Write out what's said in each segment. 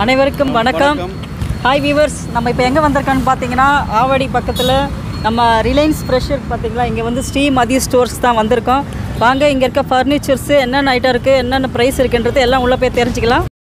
அனைவருக்கும் வணக்கம். Hi viewers, நம்ம இப்போ எங்கே வந்திருக்கோன்னு பார்த்தீங்கன்னா ஆவடி பக்கத்தில் நம்ம ரிலையன்ஸ் ஃப்ரெஷ் பார்த்தீங்களா, இங்கே வந்து ஸ்ரீ மதி ஸ்டோர்ஸ் தான் வந்திருக்கோம். வாங்க, இங்கே இருக்க ஃபர்னிச்சர்ஸு என்னென்ன ஐட்டம் இருக்குது, என்னென்ன ப்ரைஸ் இருக்குன்றது எல்லாம் உள்ளே போய் தெரிஞ்சுக்கலாம்.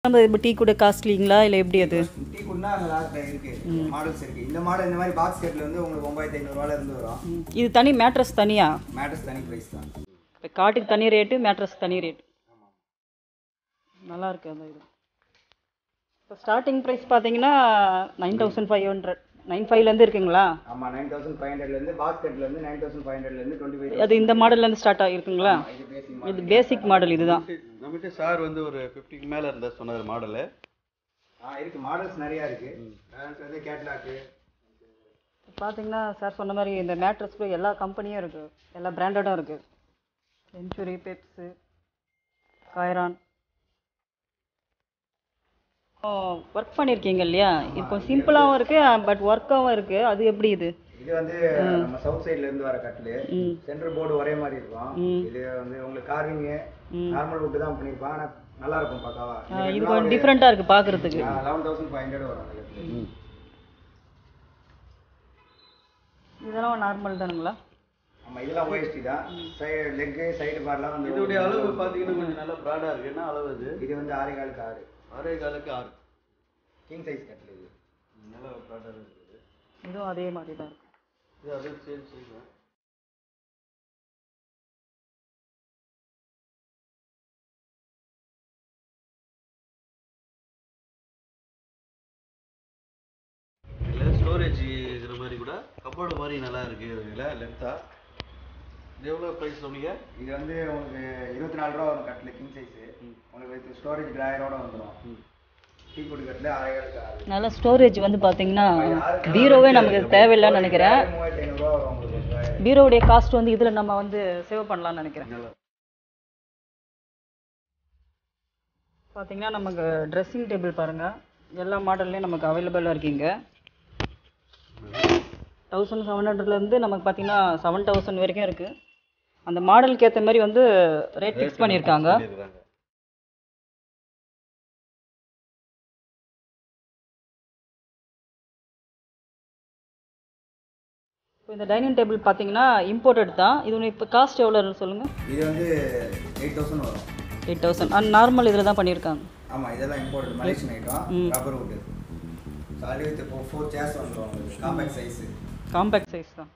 நம்ம டீ கூட காஸ்ட்லிங்களா இல்லை எப்படி? அது டீ கூடனா அங்கே லாஸ்ட்டில் இருக்குது, மாடல்ஸ் இருக்குது. இந்த மாடல் இந்த மாதிரி பாக்ஸ் செட்டில் வந்து உங்களுக்கு 9500 இருந்து வரும். இது தனி மேட்ரஸ் தனியா? மேட்ரஸ் தனி ப்ரைஸ் தான். இப்போ காட்டுக்கு தனி ரேட்டு, மேட்ரஸ் தனி ரேட்டு. நல்லா இருக்குது அந்த இது. இப்போ ஸ்டார்டிங் ப்ரைஸ் பார்த்தீங்கன்னா 9500, 9500 இருக்குங்களா? ஆமாம், 9500 பாக்ஸ் செட்லேருந்து 9500 25. அது இந்த மாடல்லேருந்து ஸ்டார்ட் ஆகிருக்குங்களா? இது பேசிக் மாடல். இதுதான் நம்மகிட்ட சார் வந்து ஒரு 50க்கு மேலே இருந்தால் சொன்னார் மாடலு. இருக்குது, மாடல்ஸ் நிறையா இருக்குது. கேட்லாக்கு பார்த்தீங்கன்னா சார் சொன்ன மாதிரி இந்த மேட்ரஸ்க்கு எல்லா கம்பெனியும் இருக்குது, எல்லா பிராண்டடும் இருக்குது. செஞ்சுரி, பெப்ஸு, காய்ரான். ஒர்க் பண்ணியிருக்கீங்க இல்லையா? இப்போ சிம்பிளாகவும் இருக்குது, பட் ஒர்க்காகவும் இருக்குது. அது எப்படி? இது வந்து நம்ம சவுத் சைட்ல இருந்து வர கட்லு. சென்டர் போர்டு ஒரே மாதிரி இருக்கும். இது வந்து உங்களுக்கு கார்விங் நார்மல் வுட் தான் பண்ணிருப்பாங்க, ஆனா நல்லா இருக்கும் பக்காவா. இது கொஞ்சம் டிஃபரெண்டா இருக்கு பாக்குறதுக்கு. 11500 வரும் அந்த கட்லு. இதெல்லாம் நார்மல் தானுங்களா? ஆமா, இதெல்லாம் OST தான். லெக் சைடு பார்லாம் வந்து இதோட அளவு பாத்தீங்கன்னா கொஞ்சம் நல்லா பிராடா இருக்கு. என்ன அளவு இது? இது வந்து 6.5 6.5 6 கிங் சைஸ் கட்லு. இது நல்லா பிராடா இருக்குது. இதுவும் அதே மாதிரி தான் இருக்கு. இது அதே சேம் சைஸ். இல்லை ஸ்டோரேஜ் இருக்கிற மாதிரி கூட கப்போர்டு மாதிரி நல்லா இருக்கு. இதில் லென்த்தா இது எவ்வளோ ப்ரைஸ் சொன்னீங்க? இது வந்து உங்களுக்கு 24 ரூபா வரும் கட்லு, கிங் சைஸு. உங்களுக்கு ஸ்டோரேஜ் டிராயரோட வந்துடும். டீ குடி கட்லு 6.5 நல்ல ஸ்டோரேஜ் வந்து பார்த்தீங்கன்னா பீரோவே நமக்கு தேவையில்லைன்னு நினைக்கிறேன். 3500 ரூபா வரும் உங்களுக்கு. பீரோவுடைய காஸ்ட் வந்து இதில் நம்ம வந்து சேவ் பண்ணலாம்னு நினைக்கிறேன். பார்த்தீங்கன்னா நமக்கு ட்ரெஸ்ஸிங் டேபிள் பாருங்கள், எல்லா மாடல்லையும் நமக்கு அவைலபிளாக இருக்குங்க. 1700லேருந்து நமக்கு பார்த்தீங்கன்னா 7000 வரைக்கும் இருக்குது. அந்த மாடலுக்கு ஏற்ற மாதிரி வந்து ரேட் ஃபிக்ஸ் பண்ணியிருக்காங்க. இப்போ இந்த டைனிங் டேபிள் பார்த்தீங்கன்னா இம்போர்ட்டட் தான். இது இப்போ காஸ்ட் எவ்வளோன்னு சொல்லுங்கள். இது வந்து 8000 வரும். 8,000 அண்ட் நார்மல் இதில் தான் பண்ணியிருக்காங்க. ஆமாம், இதெல்லாம் import Malaysian item, rubber wood. சாலி வித் 4 சேர்ஸ் வந்துடும் உங்களுக்கு, காம்பேக்ட் சைஸு. காம்பேக்ட் சைஸ் தான்.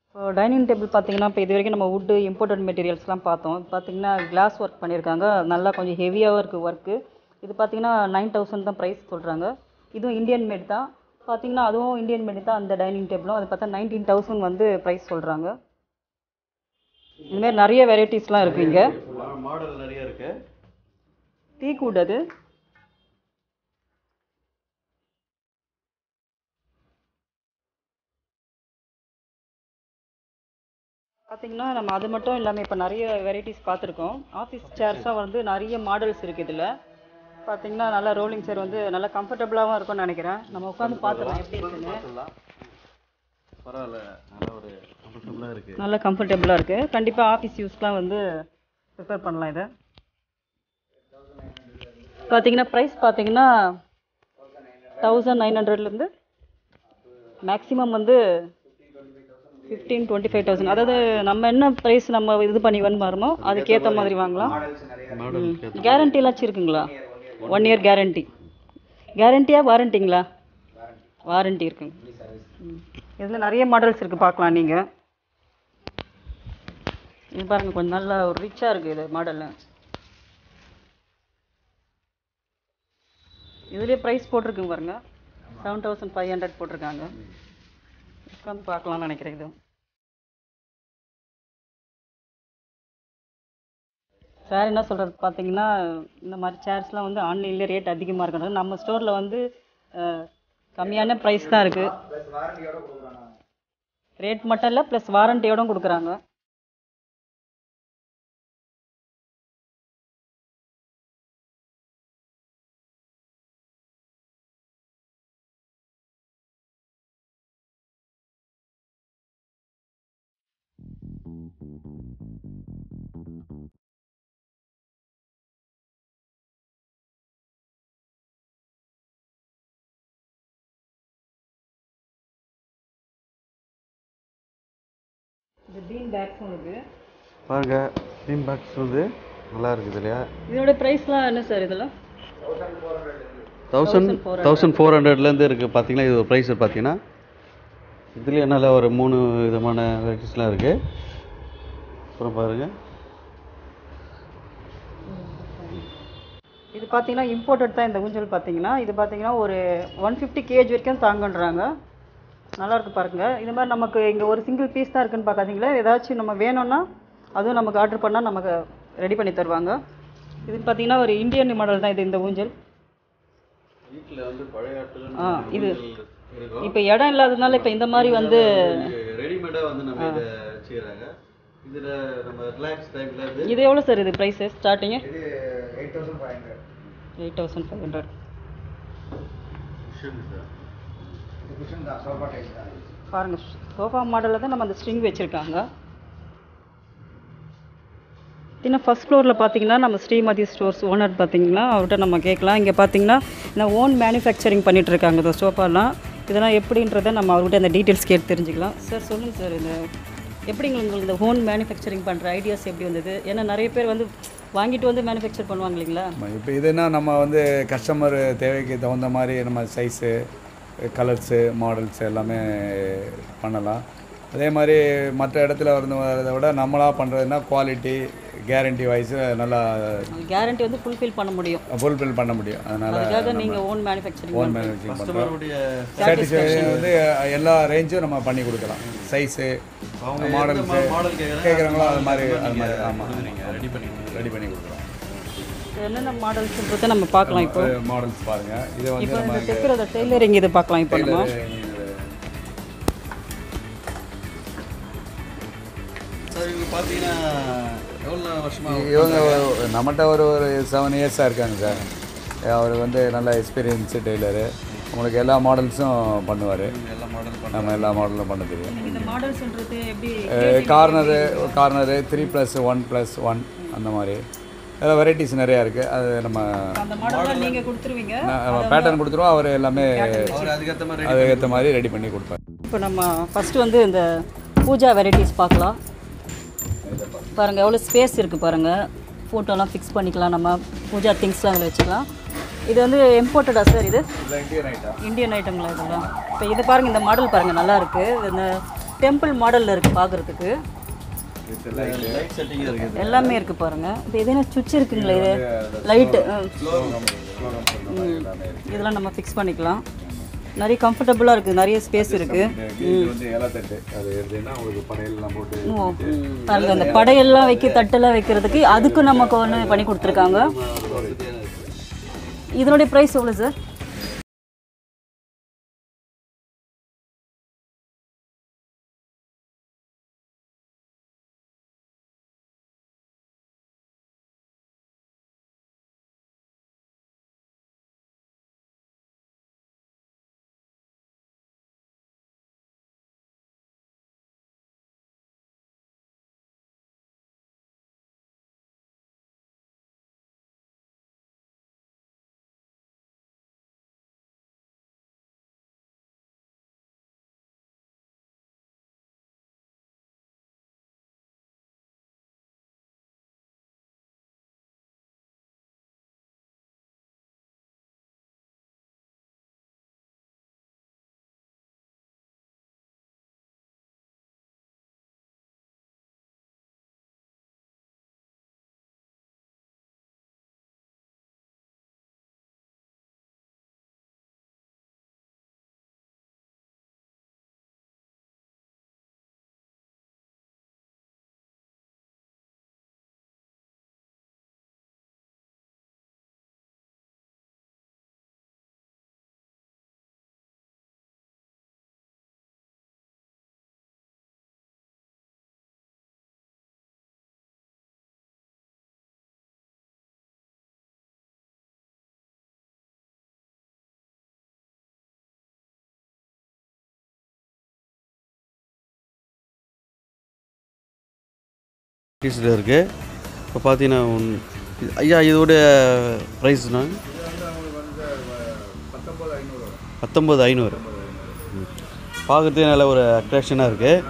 இப்போ டைனிங் டேபிள் பார்த்தீங்கன்னா இப்போ இது வரைக்கும் நம்ம வுட்டு இம்போர்ட்டட் மெட்டீரியல்ஸ்லாம் பார்த்தோம். பார்த்தீங்கன்னா கிளாஸ் ஒர்க் பண்ணியிருக்காங்க, நல்லா கொஞ்சம் ஹெவியாகவும் இருக்குது ஒர்க்கு. இது பார்த்தீங்கன்னா 9,000 தான் ப்ரைஸ் சொல்கிறாங்க. இதுவும் இந்தியன் மேட் தான். பார்த்தீங்கன்னா அதுவும் இந்தியன் மேட் தான் அந்த டைனிங் டேபிளும். அது பார்த்தா 19,000 வந்து ப்ரைஸ் சொல்கிறாங்க. இதுமாரி நிறைய வெரைட்டிஸ்லாம் இருக்குது இங்கே. மாடல் நிறைய இருக்குது. டீக் வுட் அது. பார்த்தீங்கன்னா நம்ம அது மட்டும் இல்லாமல் இப்போ நிறைய வெரைட்டிஸ் பார்த்துருக்கோம். ஆஃபீஸ் சேர்ஸாக வந்து நிறைய மாடல்ஸ் இருக்குது இதில். பார்த்தீங்கன்னா நல்லா ரோலிங் சேர் வந்து நல்லா கம்ஃபர்டபுளாகவும் இருக்கும்னு நினைக்கிறேன். நம்ம உட்காந்து பார்த்துக்கலாம் எப்படி இருக்குன்னு. பரவாயில்ல, நல்ல ஒரு கம்ஃபர்டபுளாக இருக்குது. நல்லா கம்ஃபர்டபுளாக இருக்குது. கண்டிப்பாக ஆஃபீஸ் யூஸ்லாம் வந்து ப்ரிப்பேர் பண்ணலாம் இதை. பார்த்தீங்கன்னா ப்ரைஸ் பார்த்தீங்கன்னா 1900லேருந்து மேக்ஸிமம் வந்து 15,000-25,000. அதாவது நம்ம என்ன ப்ரைஸ் நம்ம இது பண்ணி வரமோ அதுக்கேற்ற மாதிரி வாங்கலாம். கேரண்டிலாம் இருக்குங்களா? 1 இயர் கேரண்டி. கேரண்டியா வாரண்டிங்களா? வாரண்டி இருக்குங்க. இதில் நிறைய மாடல்ஸ் இருக்குது, பார்க்கலாம் நீங்கள். இது பாருங்கள், கொஞ்சம் நல்லா ஒரு ரிச்சாக இருக்குது இது மாடலு. இதுலேயே ப்ரைஸ் போட்டிருக்குங்க பாருங்கள், 7,500 போட்டிருக்காங்க. உட்காந்து பார்க்கலாம்னு நினைக்கிறேன். இது சார் என்ன சொல்கிறது பார்த்தீங்கன்னா, இந்த மாதிரி சேர்ஸ்லாம் வந்து ஆன்லைன்லேயே ரேட் அதிகமாக இருக்கிறது. நம்ம ஸ்டோரில் வந்து கம்மியான ப்ரைஸ் தான் இருக்குது. ரேட் மட்டும் இல்லை, ப்ளஸ் வாரண்டியோடும் கொடுக்குறாங்க. இது பீன் பேக்ஸும் இருக்குது பாருங்க. பீன் பேக்ஸ் வந்து நல்லா இருக்குது இல்லையா? இதோட ப்ரைஸ்லாம் என்ன சார்? இதெல்லாம் 1400லேருந்து இருக்குது. பார்த்தீங்கன்னா இது ஒரு ப்ரைஸ் பார்த்தீங்கன்னா இதுலேயே என்னால் ஒரு 3 விதமான வெரைட்டிஸ்லாம் இருக்குது. அப்புறம் பாருங்கள், இது பார்த்தீங்கன்னா இம்போர்ட்டட் தான் இந்த ஊஞ்சல். பார்த்தீங்கன்னா இது பார்த்தீங்கன்னா ஒரு 150 kg வரைக்கும் தாங்கன்றாங்க. நல்லாயிருக்கு பாருங்க. இது மாதிரி நமக்கு இங்கே ஒரு சிங்கிள் பீஸ் தான் இருக்குன்னு பார்க்காதீங்களா, ஏதாச்சும் நம்ம வேணும்னா அதுவும் நமக்கு ஆர்டர் பண்ணால் நமக்கு ரெடி பண்ணி தருவாங்க. இது பார்த்தீங்கன்னா ஒரு இந்தியன் மாடல் தான் இது, இந்த ஊஞ்சல். வீட்டில் வந்து பழைய இது இப்போ இடம் இல்லாததுனால இப்போ இந்த மாதிரி வந்து ரெடிமேடாக வந்து நம்ம இதை வச்சுக்கிறாங்க. இதில் நம்ம ரிலாக்ஸ் டைமில் இது எவ்வளோ சார் இது ப்ரைஸு ஸ்டார்டிங்கு? இது 8,500. 8,500. குஷன் தான், சோஃபா டைப் தான். பாருங்கள், சோஃபா மாடலில் தான் நம்ம அந்த ஸ்ட்ரிங் வச்சுருக்காங்க. இன்னும் ஃபஸ்ட் ஃப்ளோரில் பார்த்தீங்கன்னா நம்ம ஸ்ரீமதி ஸ்டோர்ஸ் ஓனர் பார்த்தீங்கன்னா அவர்கிட்ட நம்ம கேட்கலாம். இங்கே பார்த்தீங்கன்னா நான் ஓன் மேனுஃபேக்சரிங் பண்ணிகிட்ருக்காங்க இந்த சோஃபாலாம். இதெல்லாம் எப்படின்றத நம்ம அவர்கிட்ட அந்த டீட்டெயில்ஸ் கேட்டு தெரிஞ்சுக்கலாம். சார் சொல்லுங்கள் சார், இந்த எப்படிங்க உங்களுக்கு இந்த ஓன் மேனுஃபேக்சரிங் பண்ணுற ஐடியாஸ் எப்படி வந்தது? ஏன்னா நிறைய பேர் வந்து வாங்கிட்டு வந்து மேனுஃபேக்சர் பண்ணுவாங்க இல்லைங்களா? இப்போ இதுனா நம்ம வந்து கஸ்டமர் தேவைக்கு தகுந்த மாதிரி நம்ம சைஸு, கலர்ஸு, மாடல்ஸ் எல்லாமே பண்ணலாம். அதே மாதிரி மற்ற இடத்துல வரதை விட நம்மளாக பண்ணுறதுனா குவாலிட்டி, கேரண்டி வைஸ் நல்லா கேரண்டி வந்து ஃபுல்ஃபில் பண்ண முடியும். அதனால நீங்கள் ஓன் மேனுஃபேக்சரிங் பண்ணுறோம். சாட்டிஸ்ஃபேக்ஷன் வந்து எல்லா ரேஞ்சும் நம்ம பண்ணி கொடுக்கலாம். சைஸு, மாடல்ஸு கேட்குறாங்களோ அது மாதிரி ஆமாம் ரெடி பண்ணி கொடுக்குறோம். என்னென்ன மாடல்ஸ்ன்றதை நம்ம பார்க்கலாம். இப்போ மாடல்ஸ் பாருங்கள். இது வந்து இப்போ நம்ம தைக்கிறத டெய்லரிங் இது பார்க்கலாம். இப்போ நம்ம பார்த்தீங்கன்னா எவ்வளோ வருஷமாக இவங்க நம்மகிட்ட ஒரு 7 இயர்ஸாக இருக்காங்க சார். அவர் வந்து நல்ல எக்ஸ்பீரியன்ஸு டெய்லரு. உங்களுக்கு எல்லா மாடல்ஸும் பண்ணுவார். எல்லா மாடலும் நம்ம எல்லா மாடலும் பண்ண தெரியும். இந்த மாடல்ஸ்ன்றது எப்படி கார்னரு 3+1+1 அந்த மாதிரி அதில் வெரைட்டிஸ் நிறையா இருக்குது. அது நம்ம அந்த மாடல்லாம் நீங்கள் கொடுத்துருவீங்க, பேட்டர்ன் கொடுத்துருவோம். அவர் எல்லாமே அவர் அதுக்கேற்ற மாதிரி ரெடி பண்ணி கொடுப்பார். இப்போ நம்ம ஃபஸ்ட்டு வந்து இந்த பூஜா வெரைட்டிஸ் பார்க்கலாம். பாருங்கள் எவ்வளோ ஸ்பேஸ் இருக்குது பாருங்கள். ஃபோட்டோலாம் ஃபிக்ஸ் பண்ணிக்கலாம், நம்ம பூஜா திங்ஸ்லாம் அதில் வச்சுக்கலாம். இது வந்து இம்போர்ட்டடா சார்? இது இந்தியன் ஐட்டங்களா இதெல்லாம்? இப்போ இது பாருங்கள், இந்த மாடல் பாருங்கள் நல்லா இருக்குது. இந்த டெம்பிள் மாடலில் இருக்குது பார்க்குறதுக்கு. லைட் செட்டிங் இருக்குது, எல்லாமே இருக்குது பாருங்கள். இப்போ எதுனா சுவிட்ச் இருக்குங்களா? இது லைட்டு இதெல்லாம் நம்ம ஃபிக்ஸ் பண்ணிக்கலாம். நிறைய கம்ஃபர்டபுளாக இருக்குது, நிறைய ஸ்பேஸ் இருக்குது. பாருங்கள் அந்த படையெல்லாம் தட்டெல்லாம் வைக்கிறதுக்கு அதுக்கும் நமக்கு ஒன்று பண்ணி கொடுத்துருக்காங்க. இதனுடைய ப்ரைஸ் எவ்வளோ சார்? பீஸில் இருக்குது. இப்போ பார்த்தீங்கன்னா ஐயா இதோடைய ப்ரைஸ்னா 19,500. பார்க்குறதுக்கு நல்ல ஒரு அட்ராக்ஷனாக இருக்குது.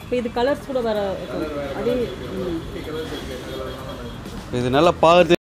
இப்போ இது கலர்ஸ் கூட வர அதே இது நல்லா பார்க்குறது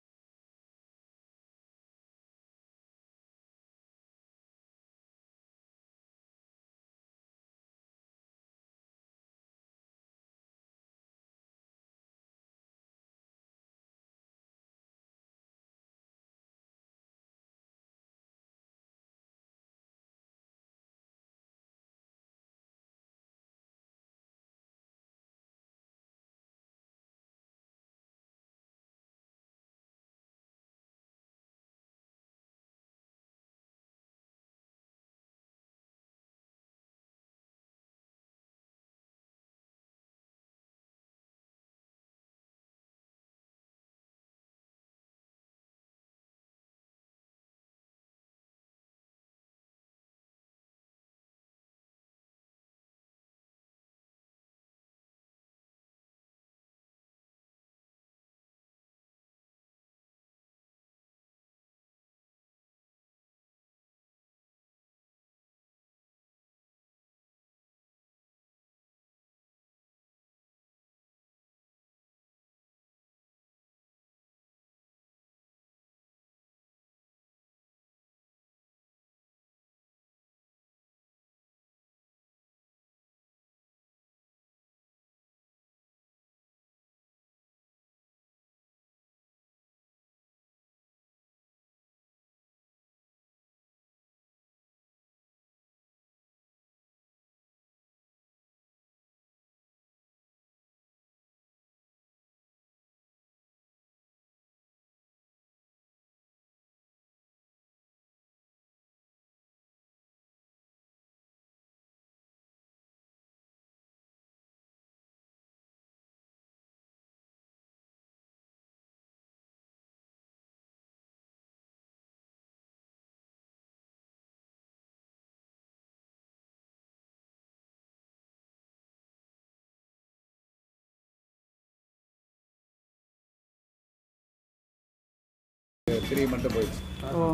3 மட்டும் போயிடுச்சு. ஓ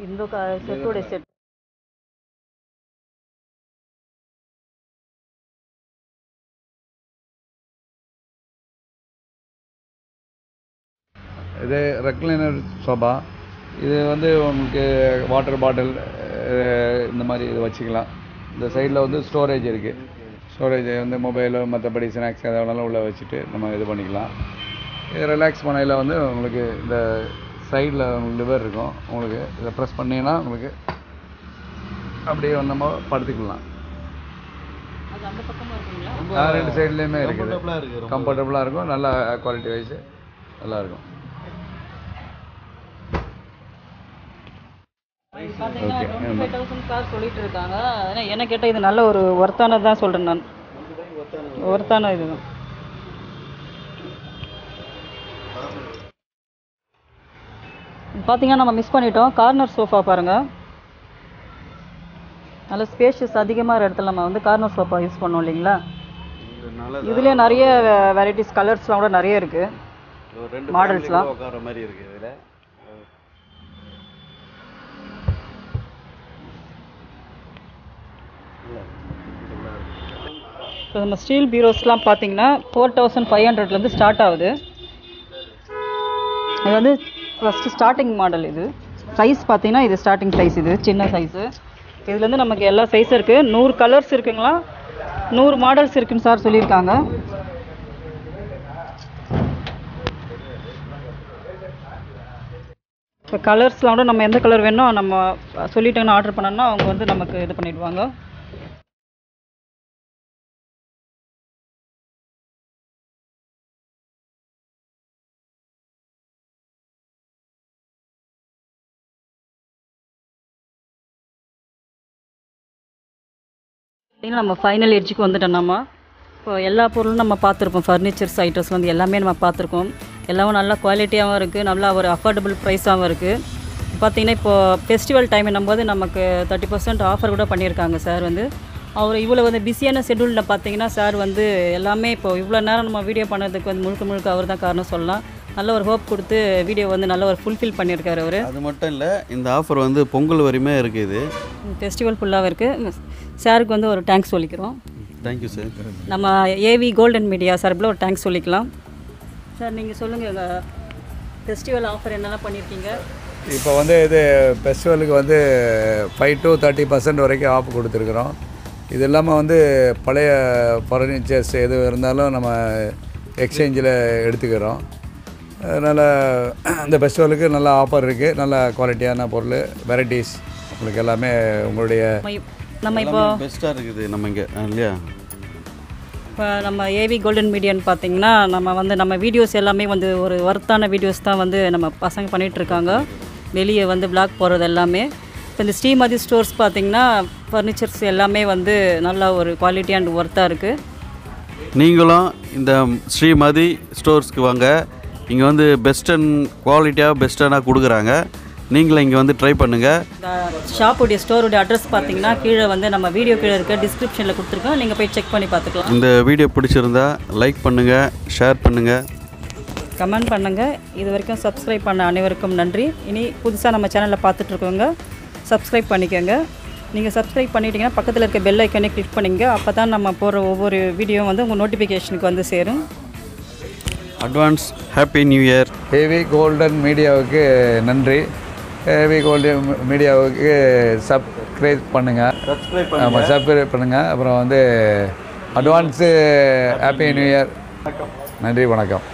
இந்த செட்டோட செட் இது ரெக்லைனர் சோபா. இது வந்து உங்களுக்கு வாட்டர் பாட்டில் இந்த மாதிரி இது வச்சுக்கலாம். இந்த சைடில் வந்து ஸ்டோரேஜ் இருக்குது. ஸ்டோரேஜ் வந்து மொபைலு மற்றபடி ஸ்நாக்ஸ் எதாவது உள்ளே வச்சுட்டு நம்ம இது பண்ணிக்கலாம். இது ரிலாக்ஸ் பண்ணையில் வந்து உங்களுக்கு இந்த சைடில் லிவர் இருக்கும். உங்களுக்கு இதை ப்ரெஸ் பண்ணிங்கன்னா உங்களுக்கு அப்படியே நம்ம படுத்துக்கலாம். ரெண்டு சைட்லேயுமே இருக்குது. கம்ஃபர்டபுளாக இருக்கும். நல்லா குவாலிட்டி வைஸ் நல்லாயிருக்கும். பார்த்தீங்கன்னா 25,000 கார் சொல்லிட்டு இருக்காங்க. ஆனால் என்ன கேட்டால் இது நல்ல ஒரு ஒர்த்தானது தான் சொல்கிறேன் நான். ஒர்த்தான இதுதான். பார்த்தீங்கன்னா நம்ம மிஸ் பண்ணிட்டோம். கார்னர் சோஃபா பாருங்கள். நல்ல ஸ்பேஷியஸ் அதிகமாக இடத்துல நம்ம வந்து கார்னர் சோஃபா யூஸ் பண்ணோம் இல்லைங்களா. இதுலேயே நிறைய வெரைட்டிஸ் கலர்ஸ்லாம் கூட நிறைய இருக்குது. மாடல்ஸ்லாம் மாதிரி இருக்குது. இதில் இப்போ நம்ம ஸ்டீல் பீரோஸ்லாம் பார்த்தீங்கன்னா 4,500லேருந்து ஸ்டார்ட் ஆகுது. இது வந்து ஃபஸ்ட்டு ஸ்டார்டிங் மாடல். இது சைஸ் பார்த்தீங்கன்னா இது ஸ்டார்டிங் சைஸ். இது சின்ன சைஸு. இதுலேருந்து நமக்கு எல்லா சைஸும் இருக்குது. 100 கலர்ஸ் இருக்குங்களா, 100 மாடல்ஸ் இருக்குன்னு சார் சொல்லியிருக்காங்க. இப்போ கலர்ஸ்லாம் கூட நம்ம எந்த கலர் வேணும் நம்ம சொல்லிட்டோங்கன்னா ஆர்டர் பண்ணோம்னா அவங்க வந்து நமக்கு இது பண்ணிவிடுவாங்க. நம்ம ஃபைனல் எட்ஜுக்கு வந்துட்டோம்னாமா இப்போ எல்லா பொருளும் நம்ம பார்த்துருக்கோம். ஃபர்னிச்சர்ஸ் ஐட்டம்ஸ் வந்து எல்லாமே நம்ம பார்த்துருக்கோம். எல்லாமே நல்லா குவாலிட்டியாகவும் இருக்குது. நல்லா ஒரு அஃபோர்டபுள் ப்ரைஸாகவும் இருக்குது. பார்த்திங்கன்னா இப்போது ஃபெஸ்டிவல் டைம் என்னும்போது நமக்கு 30% ஆஃபர் கூட பண்ணியிருக்காங்க சார் வந்து. அவர் இவ்வளோ வந்து பிஸியான ஷெட்யூலில் பார்த்தீங்கன்னா சார் வந்து எல்லாமே இப்போ இவ்வளோ நேரம் நம்ம வீடியோ பண்ணதுக்கு வந்து முழுக்க அவர் தான் காரணம் சொல்லலாம். நல்ல ஒரு ஹோப் கொடுத்து வீடியோ வந்து நல்ல ஒரு ஃபுல்ஃபில் பண்ணியிருக்காரு அவர். அது மட்டும் இல்லை, இந்த ஆஃபர் வந்து பொங்கல் வரையுமே இருக்குது. ஃபெஸ்டிவல் ஃபுல்லாக இருக்குது. சாருக்கு வந்து ஒரு தேங்க்ஸ் சொல்லிக்கிறோம். Thank you sir. நம்ம ஏவி கோல்டன் மீடியா சார்பில் ஒரு தேங்க்ஸ் சொல்லிக்கலாம். சார் நீங்கள் சொல்லுங்கள், ஃபெஸ்டிவல் ஆஃபர் என்னெல்லாம் பண்ணியிருக்கீங்க? இப்போ வந்து இது ஃபெஸ்டிவலுக்கு வந்து 5 to 30% வரைக்கும் ஆஃப் கொடுத்துருக்குறோம். இது இல்லாமல் வந்து பழைய ஃபர்னிச்சர்ஸ் எது இருந்தாலும் நம்ம எக்ஸ்சேஞ்சில் எடுத்துக்கிறோம். அதனால் இந்த ஃபெஸ்டிவலுக்கு நல்ல ஆஃபர் இருக்குது. நல்ல குவாலிட்டியான பொருள், வெரைட்டிஸ் உங்களுக்கு எல்லாமே உங்களுடைய நம்ம இப்போ பெஸ்ட்டாக இருக்குது நம்ம இங்கே இல்லையா. இப்போ நம்ம ஏவி கோல்டன் மீடியான்னு பார்த்தீங்கன்னா நம்ம வீடியோஸ் எல்லாமே வந்து ஒரு ஒர்த்தான வீடியோஸ் தான் வந்து நம்ம பசங்க பண்ணிகிட்ருக்காங்க. வெளியே வந்து பிளாக் போடுறது எல்லாமே. இப்போ இந்த ஸ்ரீமதி ஸ்டோர்ஸ் பார்த்திங்கன்னா ஃபர்னிச்சர்ஸ் எல்லாமே வந்து நல்லா ஒரு குவாலிட்டி அண்ட் ஒர்த்தாக இருக்குது. நீங்களும் இந்த ஸ்ரீமதி ஸ்டோர்ஸ்க்கு வாங்க. இங்கே வந்து பெஸ்ட் அண்ட் குவாலிட்டியாக பெஸ்ட்டாக கொடுக்குறாங்க. நீங்களும் இங்கே வந்து ட்ரை பண்ணுங்கள். இந்த ஷாப்புடைய ஸ்டோருடைய அட்ரஸ் பார்த்தீங்கன்னா கீழே வந்து நம்ம வீடியோ கீழே இருக்க டிஸ்கிரிப்ஷனில் கொடுத்துருக்கோம். நீங்கள் போய் செக் பண்ணி பார்த்துக்கலாம். இந்த வீடியோ பிடிச்சிருந்தா லைக் பண்ணுங்கள், ஷேர் பண்ணுங்கள், கமெண்ட் பண்ணுங்கள். இது வரைக்கும் சப்ஸ்கிரைப் பண்ண அனைவருக்கும் நன்றி. இனி புதுசாக நம்ம சேனலில் பார்த்துட்ருக்கோங்க, சப்ஸ்கிரைப் பண்ணிக்கோங்க. நீங்கள் சப்ஸ்கிரைப் பண்ணிட்டீங்கன்னா பக்கத்தில் இருக்க பெல் ஐக்கனே கிளிக் பண்ணிங்க. அப்போ தான் நம்ம போடுற ஒவ்வொரு வீடியோ வந்து உங்கள் நோட்டிஃபிகேஷனுக்கு வந்து சேரும். Advance happy new year. AV golden மீடியாவுக்கு நன்றி. ஏவி கோல்டன் மீடியாவுக்கு சப்ஸ்கிரைப் பண்ணுங்கள். ஆமாம், சப்ஸ்கிரைப் பண்ணுங்கள். அப்புறம் வந்து அட்வான்ஸு ஹாப்பி நியூ இயர். நன்றி, வணக்கம்.